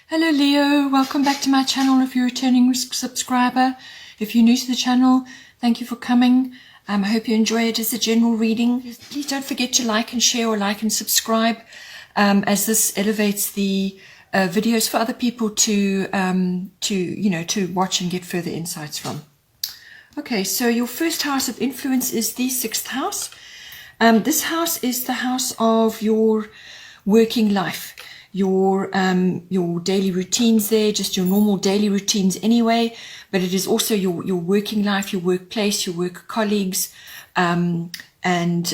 Hello Leo, welcome back to my channel if you're a returning subscriber. If you're new to the channel, thank you for coming. I hope you enjoy it as a general reading. Please don't forget to like and share or like and subscribe as this elevates the videos for other people to watch and get further insights from. Okay, so your first house of influence is the 6th house. This house is the house of your working life. Your daily routines there, just your normal daily routines anyway, but it is also your working life, your workplace, your work colleagues, and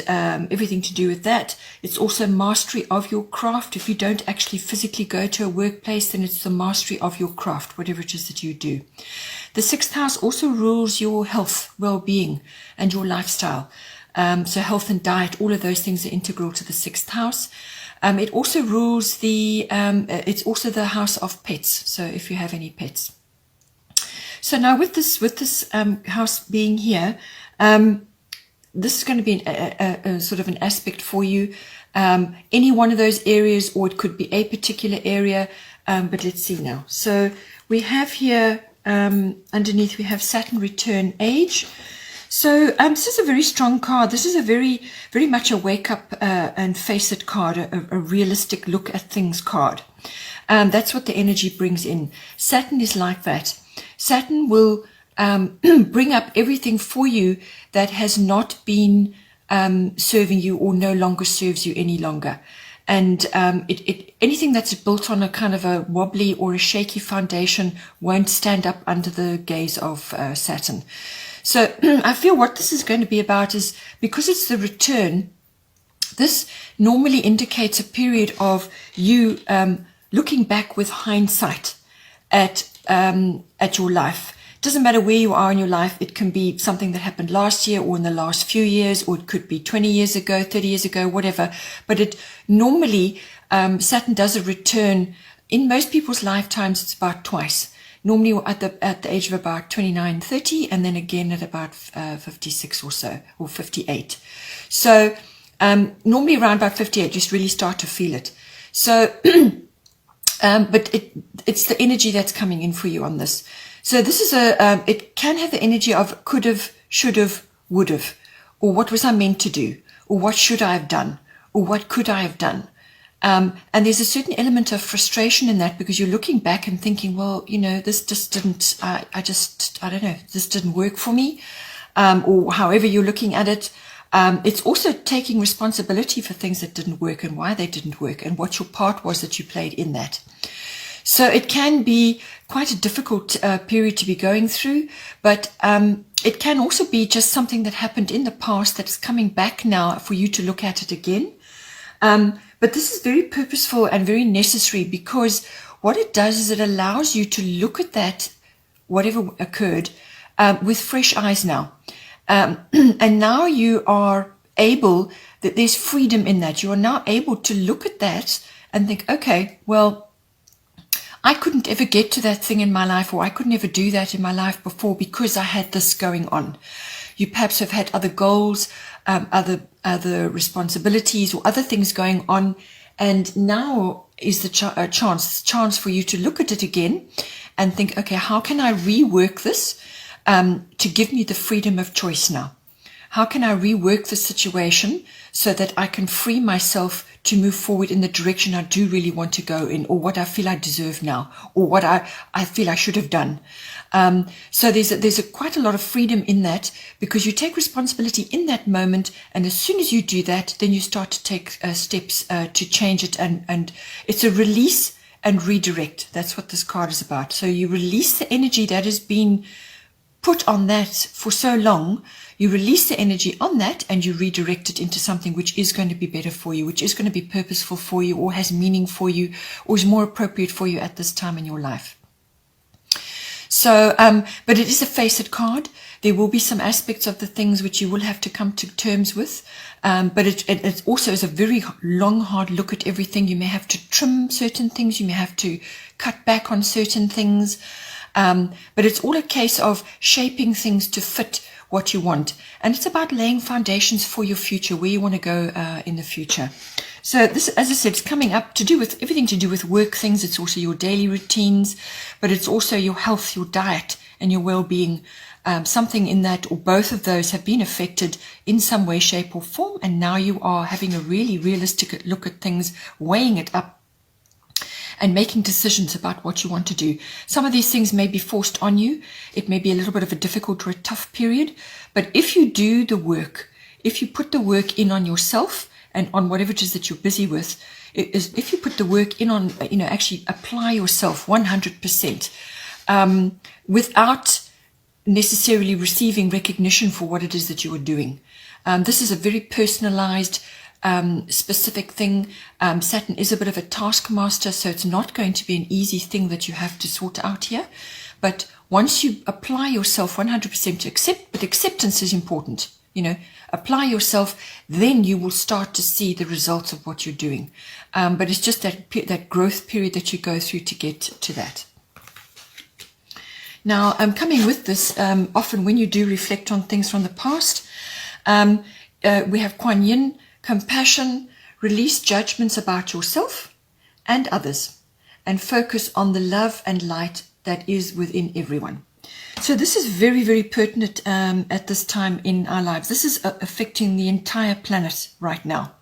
everything to do with that. It's also mastery of your craft. If you don't actually physically go to a workplace, then it's the mastery of your craft, whatever it is that you do. The 6th house also rules your health, well-being, and your lifestyle. So health and diet, all of those things are integral to the 6th house. It also rules it's also the house of pets. So if you have any pets. So now with this house being here, this is going to be a sort of an aspect for you. Any one of those areas, or it could be a particular area. But let's see now. So we have here, underneath we have Saturn return age. So this is a very strong card. This is a very much a wake up and face it card, a realistic look at things card. That's what the energy brings in. Saturn is like that. Saturn will bring up everything for you that has not been serving you or no longer serves you any longer. And anything that's built on a kind of a wobbly or a shaky foundation won't stand up under the gaze of Saturn. So I feel what this is going to be about is, because it's the return, this normally indicates a period of you looking back with hindsight at your life. It doesn't matter where you are in your life. It can be something that happened last year or in the last few years, or it could be 20 years ago, 30 years ago, whatever. But it normally, Saturn does a return. In most people's lifetimes, it's about twice. Normally at the age of about 29, 30, and then again at about 56 or so, or 58. So normally around about 58, you just really start to feel it. So, but it's the energy that's coming in for you on this. So this is it can have the energy of could have, should have, would have, or what was I meant to do, or what should I have done, or what could I have done. And there's a certain element of frustration in that, because you're looking back and thinking, well, this just didn't, I don't know, this didn't work for me, or however you're looking at it. It's also taking responsibility for things that didn't work and why they didn't work and what your part was that you played in that. So it can be quite a difficult period to be going through, but it can also be just something that happened in the past that's coming back now for you to look at it again. But this is very purposeful and very necessary, because what it does is it allows you to look at that, whatever occurred, with fresh eyes now. And now you are able, that there's freedom in that. You are now able to look at that and think, okay, well, I couldn't ever get to that thing in my life, or I could never do that in my life before because I had this going on. You perhaps have had other goals, other responsibilities, or other things going on, and now is the chance for you to look at it again and think, okay, how can I rework this to give me the freedom of choice now? How can I rework the situation so that I can free myself to move forward in the direction I do really want to go in, or what I feel I deserve now, or what I feel I should have done. So there's quite a lot of freedom in that, because you take responsibility in that moment, and as soon as you do that, then you start to take steps to change it, and it's a release and redirect. That's what this card is about. So you release the energy that has been put on that for so long. You release the energy on that and you redirect it into something which is going to be better for you, which is going to be purposeful for you, or has meaning for you, or is more appropriate for you at this time in your life. So, but it is a face-it card. There will be some aspects of the things which you will have to come to terms with. But it also is a very long, hard look at everything. You may have to trim certain things. You may have to cut back on certain things. But it's all a case of shaping things to fit what you want. And it's about laying foundations for your future, where you want to go in the future. So this, as I said, it's coming up to do with everything to do with work things. It's also your daily routines, but it's also your health, your diet, and your well-being. Something in that, or both of those, have been affected in some way, shape, or form, and now you are having a really realistic look at things, weighing it up, and making decisions about what you want to do. Some of these things may be forced on you. It may be a little bit of a difficult or a tough period, but if you do the work, if you put the work in on yourself and on whatever it is that you're busy with, if you put the work in on, actually apply yourself 100%, without necessarily receiving recognition for what it is that you are doing. This is a very personalized, specific thing. Saturn is a bit of a taskmaster, so it's not going to be an easy thing that you have to sort out here. But once you apply yourself 100% to accept, but acceptance is important, apply yourself, then you will start to see the results of what you're doing. But it's just that growth period that you go through to get to that. Now, coming with this, often when you do reflect on things from the past, we have Kuan Yin, compassion, release judgments about yourself and others, and focus on the love and light that is within everyone. So this is very, very pertinent at this time in our lives. This is affecting the entire planet right now.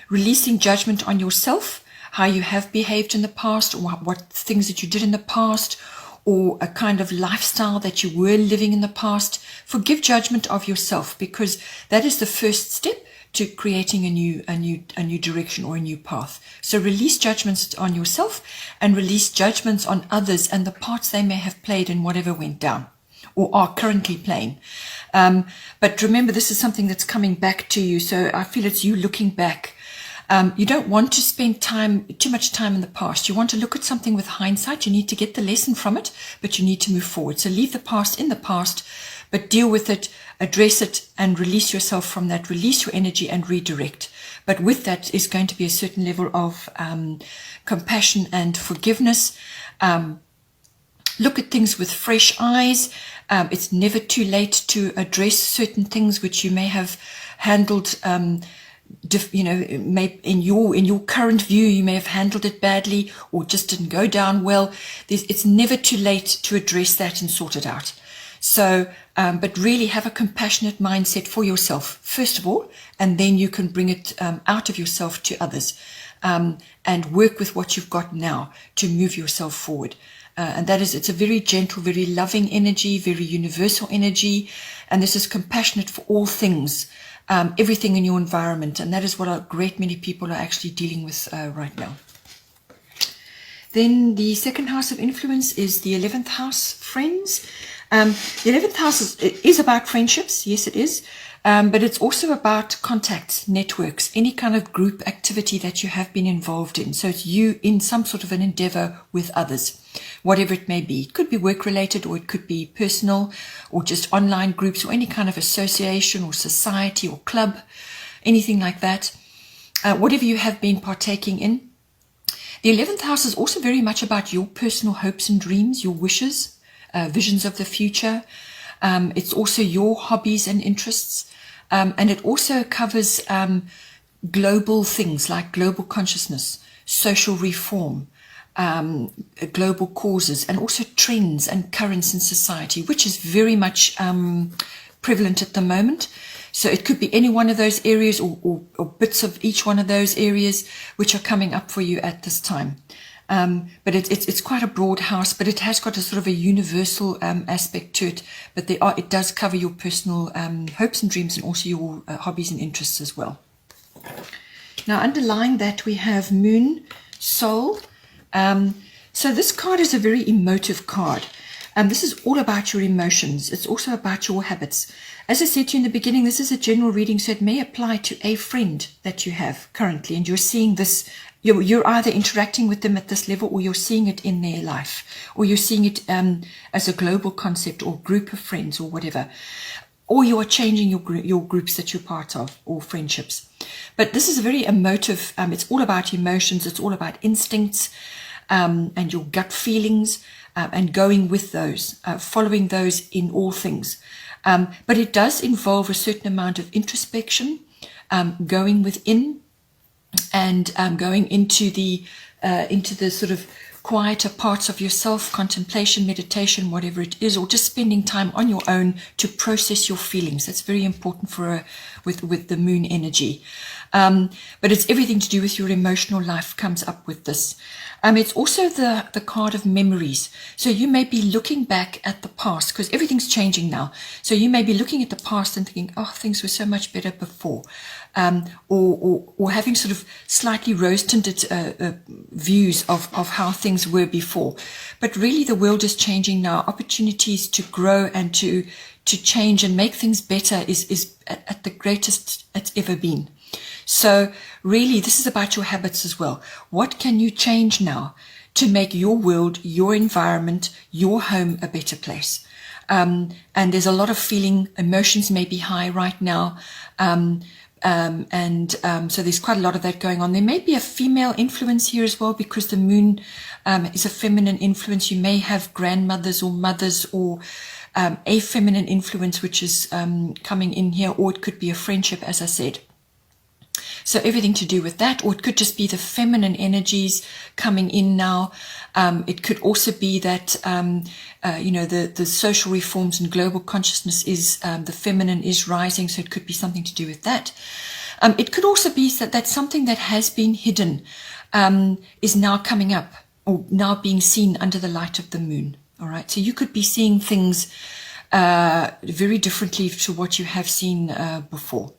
Releasing judgment on yourself, how you have behaved in the past, or what things that you did in the past, or a kind of lifestyle that you were living in the past. Forgive judgment of yourself, because that is the first step to creating a new direction or a new path. So release judgments on yourself and release judgments on others and the parts they may have played in whatever went down or are currently playing. But remember, this is something that's coming back to you. So I feel it's you looking back. You don't want to spend too much time in the past. You want to look at something with hindsight. You need to get the lesson from it, but you need to move forward. So leave the past in the past, but deal with it, address it, and release yourself from that. Release your energy and redirect. But with that is going to be a certain level of compassion and forgiveness. Look at things with fresh eyes. It's never too late to address certain things which you may have handled in your current view, you may have handled it badly or just didn't go down well. It's never too late to address that and sort it out. So, but really have a compassionate mindset for yourself, first of all, and then you can bring it out of yourself to others, and work with what you've got now to move yourself forward. And it's a very gentle, very loving energy, very universal energy, and this is compassionate for all things. Everything in your environment, and that is what a great many people are actually dealing with right now. Then the second house of influence is the 11th house, friends. The 11th house is about friendships, yes it is, but it's also about contacts, networks, any kind of group activity that you have been involved in. So it's you in some sort of an endeavor with others, whatever it may be. It could be work related, or it could be personal, or just online groups, or any kind of association or society or club, anything like that. Whatever you have been partaking in. The 11th house is also very much about your personal hopes and dreams, your wishes, visions of the future. It's also your hobbies and interests. And it also covers global things like global consciousness, social reform, global causes, and also trends and currents in society, which is very much prevalent at the moment. So it could be any one of those areas, or bits of each one of those areas which are coming up for you at this time. But it's quite a broad house, but it has got a sort of a universal aspect to it. But it does cover your personal hopes and dreams, and also your hobbies and interests as well. Now, underlying that, we have Moon, Soul. So this card is a very emotive card. This is all about your emotions. It's also about your habits. As I said to you in the beginning, this is a general reading, so it may apply to a friend that you have currently, and you're seeing this. You're either interacting with them at this level, or you're seeing it in their life, or you're seeing it as a global concept or group of friends or whatever, or you are changing your groups that you're part of, or friendships. But this is a very emotive, it's all about emotions, it's all about instincts and your gut feelings, and going with those, following those in all things. But it does involve a certain amount of introspection, going within, and going into the sort of quieter parts of yourself, contemplation, meditation, whatever it is, or just spending time on your own to process your feelings. That's very important for with the moon energy. But it's everything to do with your emotional life comes up with this. It's also the card of memories. So you may be looking back at the past, because everything's changing now. So you may be looking at the past and thinking, oh, things were so much better before. Or having sort of slightly rose-tinted views of how things were before. But really the world is changing now. Opportunities to grow and to change and make things better is at the greatest it's ever been. So really this is about your habits as well. What can you change now to make your world, your environment, your home a better place? And there's a lot of feeling, emotions may be high right now. So there's quite a lot of that going on. There may be a female influence here as well, because the moon is a feminine influence. You may have grandmothers or mothers, or a feminine influence which is coming in here, or it could be a friendship, as I said. So everything to do with that, or it could just be the feminine energies coming in now. It could also be that, the social reforms and global consciousness is, the feminine is rising, so it could be something to do with that. It could also be that something that has been hidden is now coming up, or now being seen under the light of the moon. All right, so you could be seeing things very differently to what you have seen before.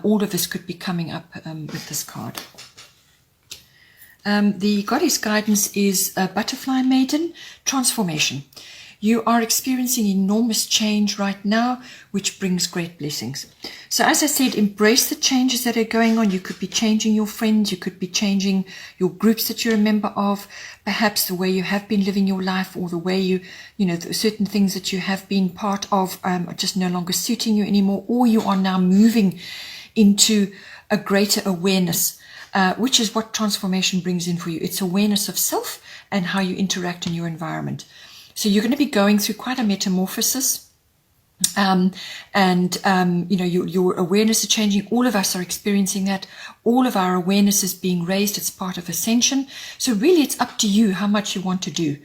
All of this could be coming up with this card. The goddess guidance is Butterfly Maiden, transformation. You are experiencing enormous change right now, which brings great blessings. So as I said, embrace the changes that are going on. You could be changing your friends. You could be changing your groups that you're a member of, perhaps the way you have been living your life, or the way you certain things that you have been part of are just no longer suiting you anymore, or you are now moving into a greater awareness, which is what transformation brings in for you. It's awareness of self and how you interact in your environment. So you're going to be going through quite a metamorphosis, your awareness is changing. All of us are experiencing that. All of our awareness is being raised. It's part of ascension. So really it's up to you how much you want to do.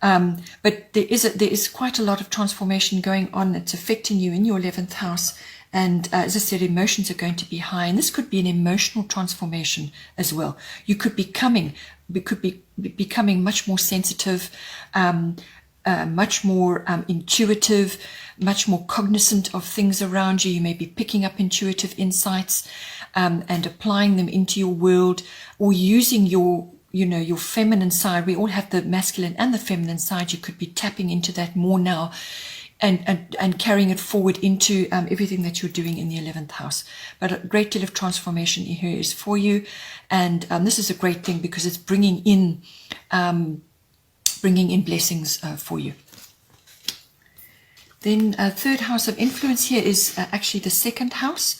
But there is quite a lot of transformation going on that's affecting you in your 11th house. And as I said, emotions are going to be high. And this could be an emotional transformation as well. You could be becoming much more sensitive, much more intuitive, much more cognizant of things around you. You may be picking up intuitive insights and applying them into your world, or using your feminine side. We all have the masculine and the feminine side. You could be tapping into that more now and carrying it forward into everything that you're doing in the 11th house. But a great deal of transformation here is for you. And this is a great thing, because it's bringing in blessings for you. Then third house of influence here is actually the second house.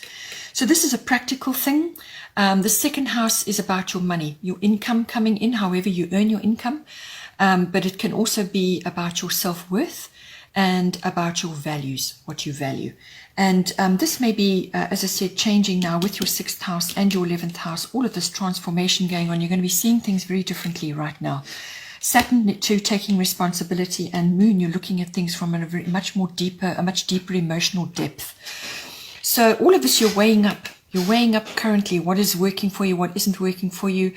So this is a practical thing. The second house is about your money, your income coming in, however you earn your income. But it can also be about your self-worth and about your values, what you value. And this may be, as I said, changing now with your 6th house and your 11th house. All of this transformation going on. You're going to be seeing things very differently right now. Saturn too, taking responsibility, and Moon, you're looking at things from a much deeper emotional depth. So all of this you're weighing up. You're weighing up currently what is working for you, what isn't working for you.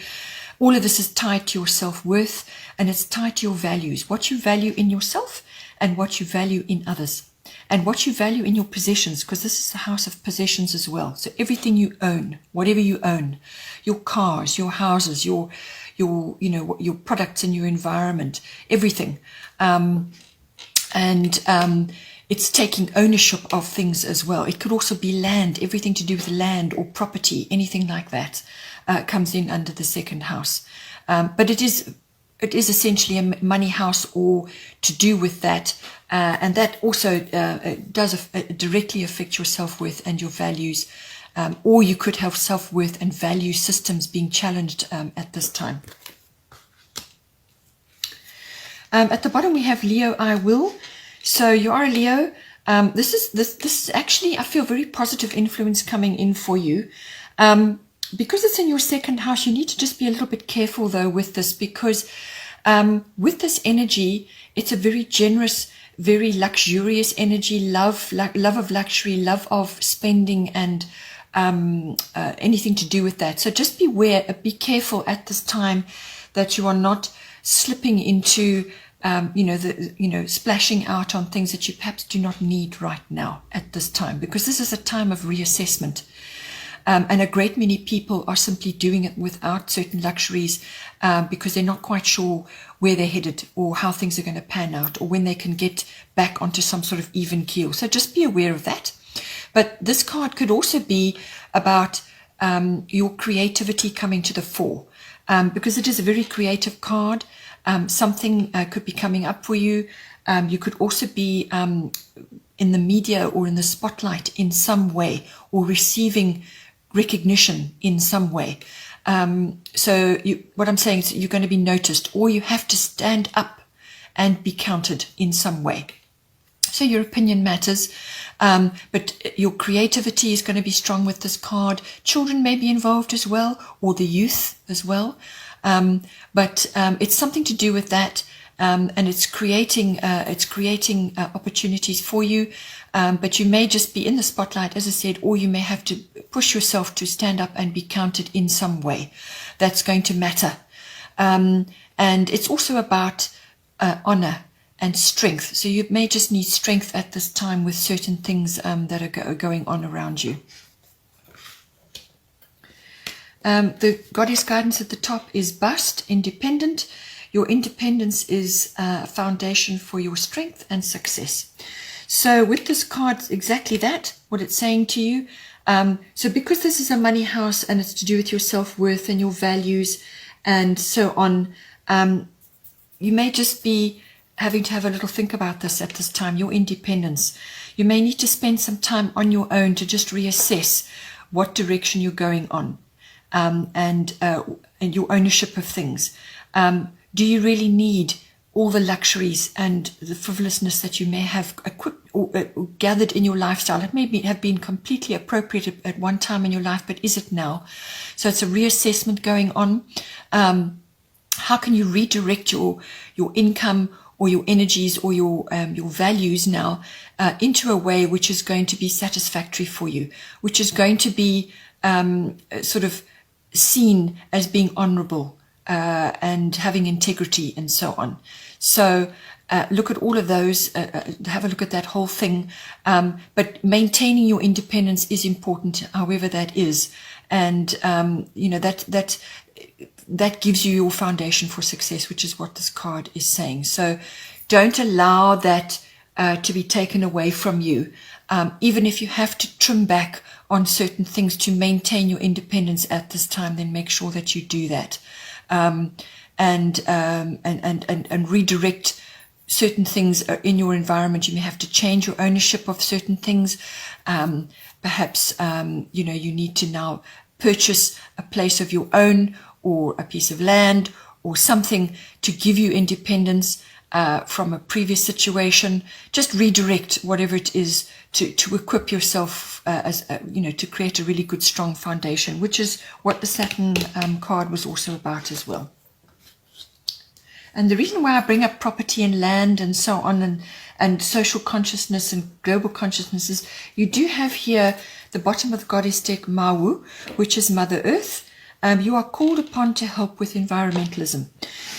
All of this is tied to your self-worth, and it's tied to your values, what you value in yourself and what you value in others, and what you value in your possessions, because this is the house of possessions as well. So everything you own, whatever you own, your cars, your houses, your products in your environment, everything. It's taking ownership of things as well. It could also be land, everything to do with land or property, anything like that comes in under the second house. But it is essentially a money house, or to do with that. And that also does directly affect your self-worth and your values. Or you could have self-worth and value systems being challenged at this time. At the bottom we have Leo, I will. So you are a Leo. This is actually, I feel, very positive influence coming in for you. Because it's in your second house, you need to just be a little bit careful though with this, because with this energy, it's a very generous, very luxurious energy, love of luxury, love of spending, and anything to do with that. So just beware, be careful at this time that you are not slipping into splashing out on things that you perhaps do not need right now at this time, because this is a time of reassessment. And a great many people are simply doing it without certain luxuries because they're not quite sure where they're headed or how things are going to pan out or when they can get back onto some sort of even keel. So just be aware of that. But this card could also be about your creativity coming to the fore, because it is a very creative card. Something could be coming up for you. You could also be in the media or in the spotlight in some way, or receiving recognition in some way. So what I'm saying is you're going to be noticed, or you have to stand up and be counted in some way. So your opinion matters, but your creativity is going to be strong with this card. Children may be involved as well, or the youth as well. But it's something to do with that, and it's creating opportunities for you. But you may just be in the spotlight, as I said, or you may have to push yourself to stand up and be counted in some way. That's going to matter. And it's also about honor and strength. So you may just need strength at this time with certain things that are going on around you. The goddess guidance at the top is bust, independent. Your independence is a foundation for your strength and success. So with this card, exactly that, what it's saying to you. So because this is a money house and it's to do with your self-worth and your values and so on, you may just be having to have a little think about this at this time, your independence. You may need to spend some time on your own to just reassess what direction you're going on. And your ownership of things. Do you really need all the luxuries and the frivolousness that you may have equipped or gathered in your lifestyle? It may have been completely appropriate at one time in your life, but is it now? So it's a reassessment going on. How can you redirect your income or your energies or your values now into a way which is going to be satisfactory for you, which is going to be sort of seen as being honorable and having integrity and so on. So look at all of those, have a look at that whole thing. But maintaining your independence is important, however that is. And, that gives you your foundation for success, which is what this card is saying. So don't allow that to be taken away from you. Even if you have to trim back on certain things to maintain your independence at this time, then make sure that you do that, and redirect certain things in your environment. You may have to change your ownership of certain things. Perhaps you need to now purchase a place of your own, or a piece of land, or something to give you independence from a previous situation. Just redirect whatever it is to equip yourself to create a really good, strong foundation, which is what the Saturn card was also about as well. And the reason why I bring up property and land and so on, and social consciousness and global consciousness, is you do have here the bottom of the goddess deck, Mawu, which is Mother Earth. You are called upon to help with environmentalism.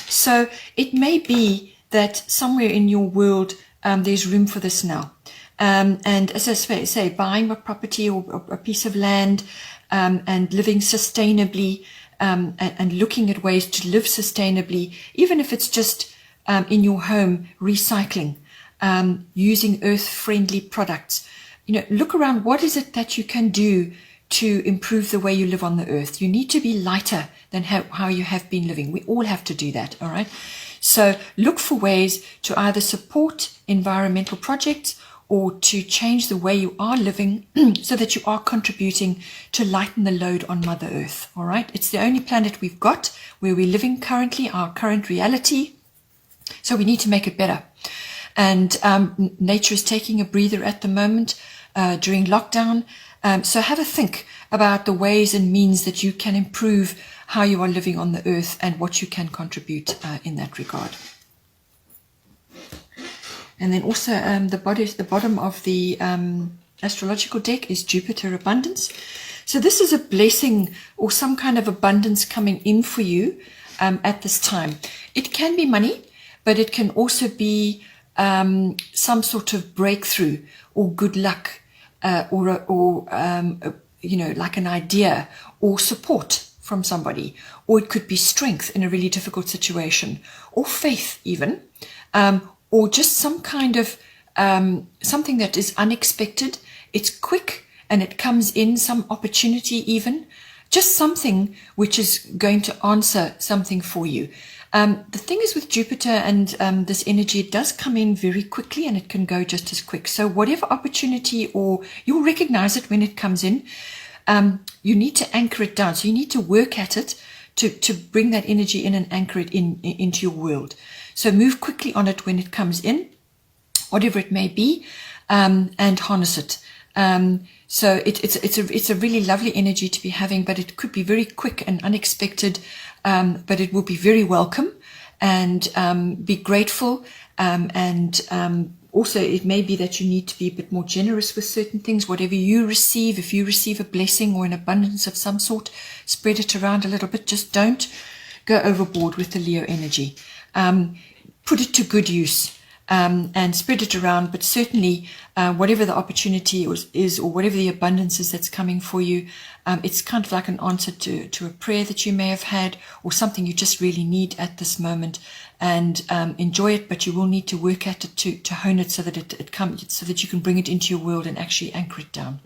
So it may be that somewhere in your world there's room for this now. And as I say, buying a property or a piece of land and living sustainably, and looking at ways to live sustainably, even if it's just in your home, recycling, using earth-friendly products. Look around. What is it that you can do to improve the way you live on the earth? You need to be lighter than how you have been living. We all have to do that, all right? So look for ways to either support environmental projects or to change the way you are living so that you are contributing to lighten the load on Mother Earth, all right? It's the only planet we've got where we're living currently, our current reality, so we need to make it better. and nature is taking a breather at the moment during lockdown. So have a think about the ways and means that you can improve how you are living on the earth and what you can contribute in that regard. And then also the bottom of the astrological deck is Jupiter Abundance. So this is a blessing or some kind of abundance coming in for you at this time. It can be money, but it can also be some sort of breakthrough or good luck, or you know, like an idea or support from somebody, or it could be strength in a really difficult situation, or faith even, or just some kind of something that is unexpected. It's quick and it comes in, some opportunity even, just something which is going to answer something for you. The thing is with Jupiter and this energy, it does come in very quickly and it can go just as quick. So whatever opportunity, or you'll recognize it when it comes in, you need to anchor it down. So you need to work at it to bring that energy in and anchor it into your world. So move quickly on it when it comes in, whatever it may be, and harness it. So it's a really lovely energy to be having, but it could be very quick and unexpected, but it will be very welcome, and be grateful, and also it may be that you need to be a bit more generous with certain things. Whatever you receive, if you receive a blessing or an abundance of some sort, spread it around a little bit. Just don't go overboard with the Leo energy. Put it to good use. And spread it around, but certainly whatever the opportunity is, or whatever the abundance is that's coming for you, it's kind of like an answer to a prayer that you may have had, or something you just really need at this moment, and enjoy it, but you will need to work at it to hone it so that it comes, so that you can bring it into your world and actually anchor it down.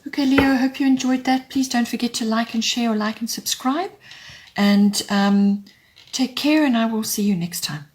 Okay, Leo, I hope you enjoyed that. Please don't forget to like and share, or like and subscribe, and take care, and I will see you next time.